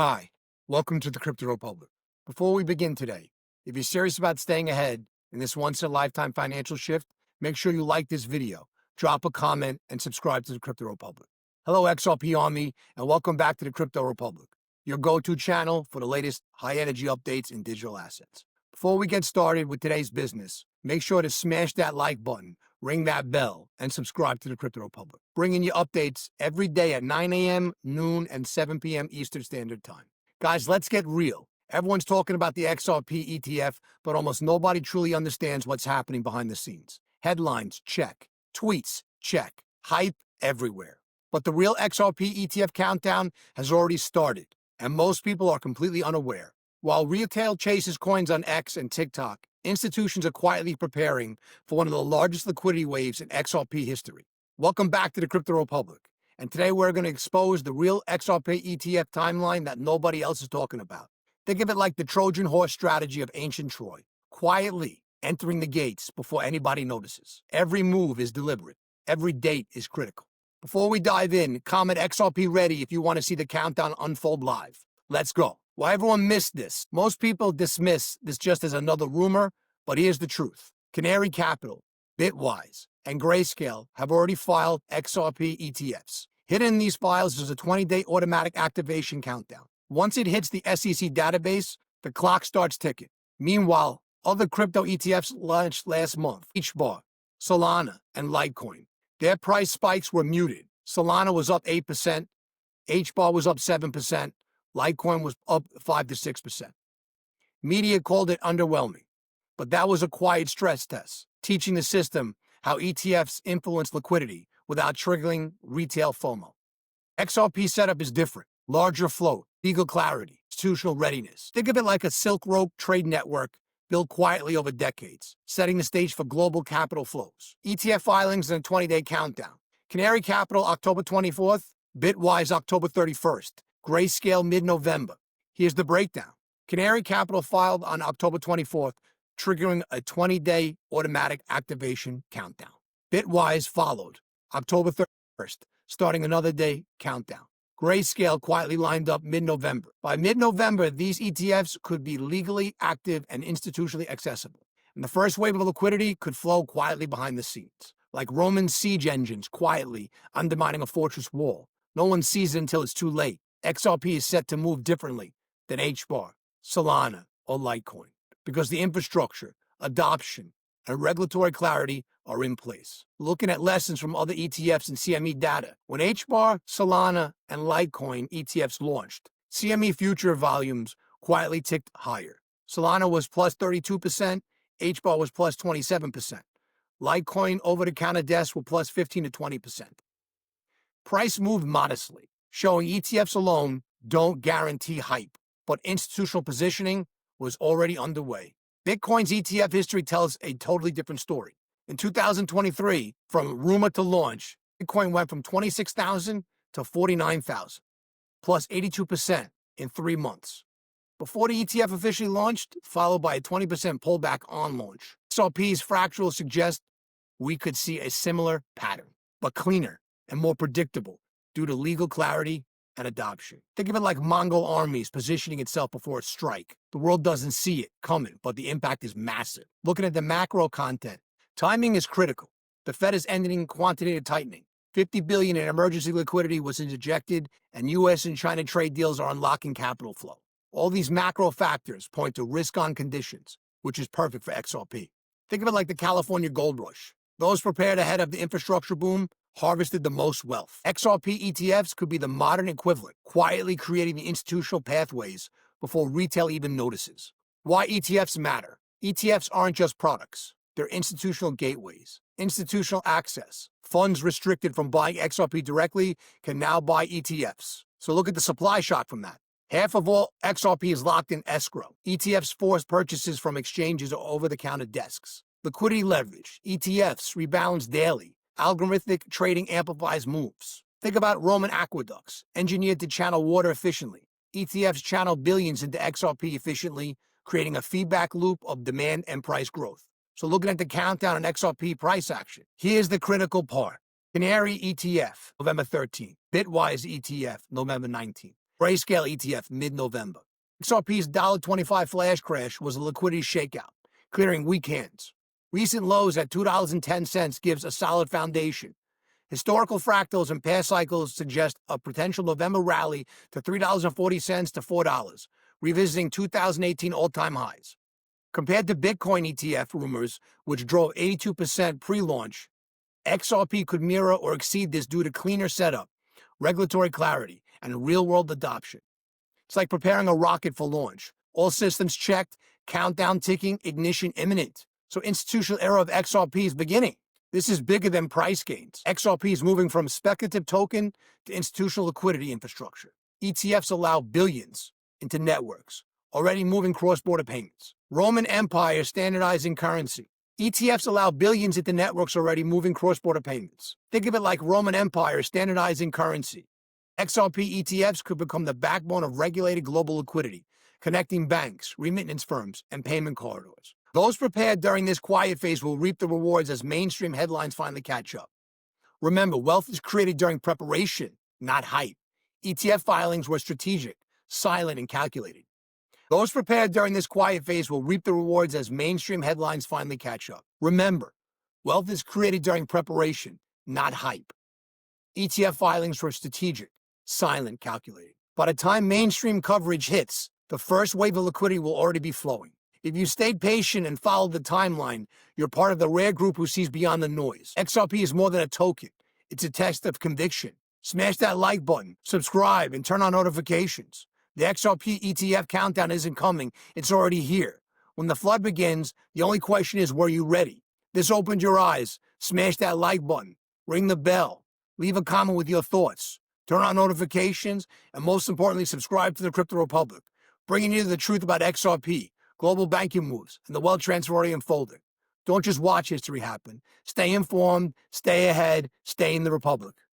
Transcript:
Hi, welcome to the Crypto Republic. Before we begin today, if you're serious about staying ahead in this once-in-a-lifetime financial shift, make sure you like this video, drop a comment, and subscribe to the Crypto Republic. Hello, XRP Army, and welcome back to the Crypto Republic, your go-to channel for the latest high-energy updates in digital assets. Before we get started with today's business, make sure to smash that like button, ring that bell, and subscribe to the Crypto Republic, bringing you updates every day at 9 a.m., noon, and 7 p.m. Eastern Standard Time. Guys, let's get real. Everyone's talking about the XRP ETF, but almost nobody truly understands what's happening behind the scenes. Headlines, check. Tweets, check. Hype everywhere. But the real XRP ETF countdown has already started, and most people are completely unaware. While retail chases coins on X and TikTok, institutions are quietly preparing for one of the largest liquidity waves in XRP history. Welcome back to the Crypto Republic, and today we're going to expose the real XRP ETF timeline that nobody else is talking about. Think of it like the Trojan horse strategy of ancient Troy, quietly entering the gates before anybody notices. Every move is deliberate. Every date is critical. Before we dive in, comment XRP ready if you want to see the countdown unfold live. Let's go. Why everyone missed this? Most people dismiss this just as another rumor, but here's the truth. Canary Capital, Bitwise, and Grayscale have already filed XRP ETFs. Hidden in these files is a 20-day automatic activation countdown. Once it hits the SEC database, the clock starts ticking. Meanwhile, other crypto ETFs launched last month, HBAR, Solana, and Litecoin. Their price spikes were muted. Solana was up 8%, HBAR was up 7%, Litecoin was up 5 to 6%. Media called it underwhelming, but that was a quiet stress test, teaching the system how ETFs influence liquidity without triggering retail FOMO. XRP setup is different, larger float, legal clarity, institutional readiness. Think of it like a Silk Road trade network built quietly over decades, setting the stage for global capital flows. ETF filings in a 20-day countdown. Canary Capital, October 24th, Bitwise, October 31st. Grayscale mid-November. Here's the breakdown. Canary Capital filed on October 24th, triggering a 20-day automatic activation countdown. Bitwise followed October 31st, starting another day countdown. Grayscale quietly lined up mid-November. By mid-November, these ETFs could be legally active and institutionally accessible, and the first wave of liquidity could flow quietly behind the scenes, like Roman siege engines quietly undermining a fortress wall. No one sees it until it's too late. XRP is set to move differently than HBAR, Solana, or Litecoin because the infrastructure, adoption, and regulatory clarity are in place. Looking at lessons from other ETFs and CME data, when HBAR, Solana, and Litecoin ETFs launched, CME future volumes quietly ticked higher. Solana was plus 32%, HBAR was plus 27%. Litecoin over-the-counter desks were plus 15 to 20%. Price moved modestly, showing ETFs alone don't guarantee hype, but institutional positioning was already underway. Bitcoin's ETF history tells a totally different story. In 2023, from rumor to launch, Bitcoin went from 26,000 to 49,000, plus 82% in 3 months. Before the ETF officially launched, followed by a 20% pullback on launch. XRP's fractal suggests we could see a similar pattern, but cleaner and more predictable due to legal clarity and adoption. Think of it like Mongol armies positioning itself before a strike. The world doesn't see it coming, but the impact is massive. Looking at the macro content, timing is critical. The Fed is ending quantitative tightening. $50 billion in emergency liquidity was injected, and U.S. and China trade deals are unlocking capital flow. All these macro factors point to risk-on conditions, which is perfect for XRP. Think of it like the California gold rush. Those prepared ahead of the infrastructure boom harvested the most wealth. XRP ETFs could be the modern equivalent, quietly creating the institutional pathways before retail even notices. Why ETFs matter? ETFs aren't just products. They're institutional gateways, institutional access. Funds restricted from buying XRP directly can now buy ETFs. So look at the supply shock from that. Half of all XRP is locked in escrow. ETFs force purchases from exchanges or over-the-counter desks. Liquidity leverage. ETFs rebalance daily. Algorithmic trading amplifies moves. Think about Roman aqueducts, engineered to channel water efficiently. ETFs channel billions into XRP efficiently, creating a feedback loop of demand and price growth. So looking at the countdown on XRP price action, here's the critical part. Canary ETF, November 13th. Bitwise ETF, November 19th. Grayscale ETF mid-November. XRP's $1.25 flash crash was a liquidity shakeout, clearing weak hands. Recent lows at $2.10 gives a solid foundation. Historical fractals and past cycles suggest a potential November rally to $3.40 to $4, revisiting 2018 all-time highs. Compared to Bitcoin ETF rumors, which drove 82% pre-launch, XRP could mirror or exceed this due to cleaner setup, regulatory clarity, and real-world adoption. It's like preparing a rocket for launch. All systems checked, countdown ticking, ignition imminent. So institutional era of XRP is beginning. This is bigger than price gains. XRP is moving from speculative token to institutional liquidity infrastructure. ETFs allow billions into networks, already moving cross-border payments. Roman Empire standardizing currency. ETFs allow billions into networks already moving cross-border payments. Think of it like Roman Empire standardizing currency. XRP ETFs could become the backbone of regulated global liquidity, connecting banks, remittance firms, and payment corridors. Those prepared during this quiet phase will reap the rewards as mainstream headlines finally catch up. Remember, wealth is created during preparation, not hype. ETF filings were strategic, silent, and calculated. Those prepared during this quiet phase will reap the rewards as mainstream headlines finally catch up. Remember, wealth is created during preparation, not hype. ETF filings were strategic, silent, calculated. By the time mainstream coverage hits, the first wave of liquidity will already be flowing. If you stayed patient and followed the timeline, you're part of the rare group who sees beyond the noise. XRP is more than a token. It's a test of conviction. Smash that like button, subscribe, and turn on notifications. The XRP ETF countdown isn't coming. It's already here. When the flood begins, the only question is, were you ready? This opened your eyes. Smash that like button. Ring the bell. Leave a comment with your thoughts. Turn on notifications, and most importantly, subscribe to the Crypto Republic, bringing you the truth about XRP, global banking moves, and the wealth transfer already unfolding. Don't just watch history happen. Stay informed, stay ahead, stay in the Republic.